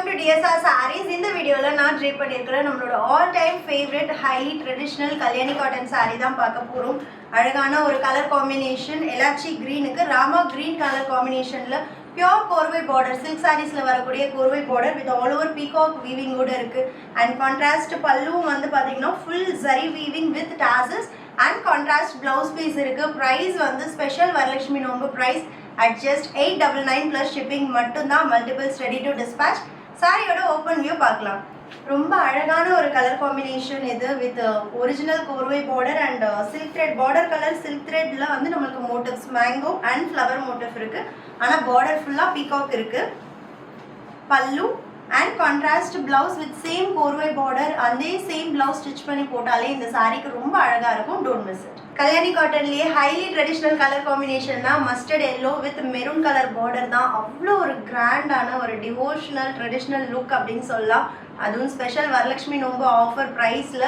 welcome to DSR Sarees. In the video la na drape பண்ணிருக்கிற நம்மளோட all time favorite highly traditional kalyani cotton saree தான் பார்க்க போறோம். அழகான ஒரு கலர் காம்பினேஷன் எலாச்சி greenக்கு ராமா green கலர் காம்பினேஷன்ல pure கோர்வை border silk sareesல வரக்கூடிய korvai border with all over peacock weaving ஓட இருக்கு. And contrast பல்லுவும் வந்து பாத்தீங்கன்னா full zari weaving with tassels and contrast blouse piece இருக்கு. Price வந்து special வரலட்சுமி நோம்பு price at just 899 plus shipping மட்டும்தான் multiples ready to dispatch. சாரியோட ஓப்பன் வியூ பார்க்கலாம். ரொம்ப அழகான ஒரு கலர் காம்பினேஷன் இது with original கோர்வை border and silk thread border color silk threadல வந்து நமக்கு motifs mango and flower motif இருக்கு. ஆனா border ஃபுல்லா peacock இருக்கு. பல்லு and contrast blouse with same korvai border அதே same blouse stitch பண்ணி போட்டாலே இந்த சாரிக்கு ரொம்ப அழகா இருக்கும். Don't miss it. Kalyani காட்டன்லயே highly traditional color combination தான் mustard yellow with maroon color border தான். அவ்வளோ ஒரு கிராண்டான ஒரு டிவோஷனல் ட்ரெடிஷ்னல் லுக் அப்படின்னு சொல்லலாம். அதுவும் ஸ்பெஷல் வரலட்சுமி நோம்பு ஆஃபர் ப்ரைஸில்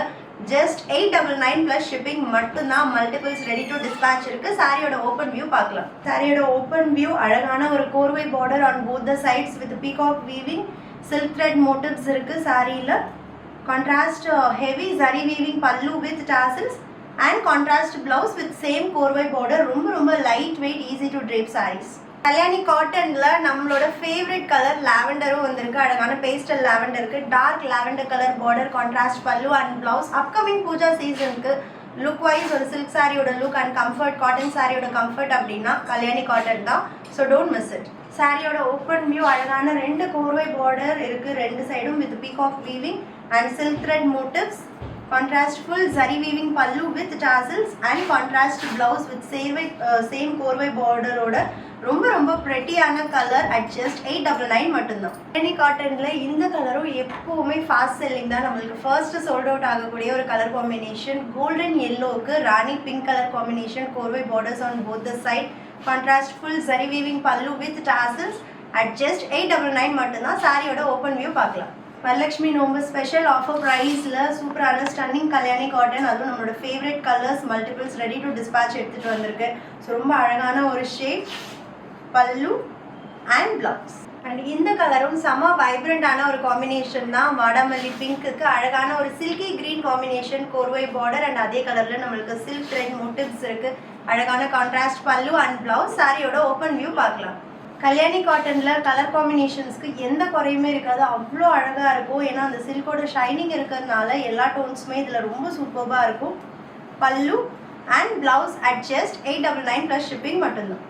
ஜஸ்ட் 899 ப்ளஸ் ஷிப்பிங் மட்டும்தான் மல்டிபிள்ஸ் ரெடி டு டிஸ்பேச் இருக்கு. சாரியோட ஓப்பன் வியூ பார்க்கலாம். சாரியோட ஓப்பன் வியூ அழகான ஒரு korvai border on both the sides with peacock weaving silk thread motifs இருக்கு. சாரியில் contrast heavy zari weaving pallu with tassels and contrast blouse with same korvai border. ரொம்ப light weight easy to drape sarees. Kalyani காட்டன்ல நம்மளோட favourite colour லாவெண்டரும் வந்திருக்கு. அழகான பேஸ்டல் லாவெண்டருக்கு dark lavender colour border contrast pallu and blouse. Upcoming puja சீசனுக்கு லுக் வைஸ் ஒரு சில்க் சாரியோட லுக் அண்ட் கம்ஃபர்ட் காட்டன் சாரியோட கம்ஃபர்ட் அப்படின்னா கல்யாணி காட்டன் தான். So don't miss it. சாரியோட ஓப்பன் வியூ அழகான ரெண்டு கோர்வை பார்டர் இருக்கு ரெண்டு சைடும் with peacock weaving and silk thread motives. Contrast full zari weaving pallu with tassels and contrast blouse with same korvai border ஓட ரொம்ப prettyயான கலர் at just 899 மட்டும்தான். கல்யாணி காட்டன்ல இந்த கலரும் எப்பவுமே ஃபாஸ்ட் செல்லிங் தான். நம்மளுக்கு ஃபர்ஸ்ட் சோல்ட் அவுட் ஆகக்கூடிய ஒரு கலர் காம்பினேஷன். கோல்டன் எல்லோவுக்கு Rani pink colour combination korvai borders on both the side. Contrast full zari weaving pallu with tassels at just 899 மட்டும்தான். சாரியோட ஓப்பன் வியூ பார்க்கலாம். வரலட்சுமி நோம்பு ஸ்பெஷல் ஆஃபர் ப்ரைஸில் சூப்பரான ஸ்டன்னிங் கல்யாணி காட்டன் அதுவும் நம்மளோட favourite colours multiples ready to dispatch எடுத்துகிட்டு வந்திருக்கு. ஸோ ரொம்ப அழகான ஒரு ஷேப் பல்லு அண்ட் பிளவுஸ். அண்ட் இந்த கலரும் செம வைப்ரண்டான ஒரு காம்பினேஷன் தான். வாடாமல்லி பிங்க்குக்கு அழகான ஒரு silky green combination korvai border and அதே கலரில் நம்மளுக்கு சில்க் த்ரெட் மோட்டிவ்ஸ் இருக்குது. அழகான கான்ட்ராஸ்ட் பல்லு அண்ட் பிளவுஸ். சாரியோட ஓப்பன் வியூ பார்க்கலாம். கல்யாணி காட்டனில் கலர் காம்பினேஷன்ஸ்க்கு எந்த குறையுமே இருக்காது. அவ்வளோ அழகாக இருக்கும். ஏன்னா அந்த சில்கோட ஷைனிங் இருக்கிறதுனால எல்லா டோன்ஸுமே இதில் ரொம்ப சூப்பராக இருக்கும். பல்லு and blouse at just 899 plus shipping மட்டும்தான்.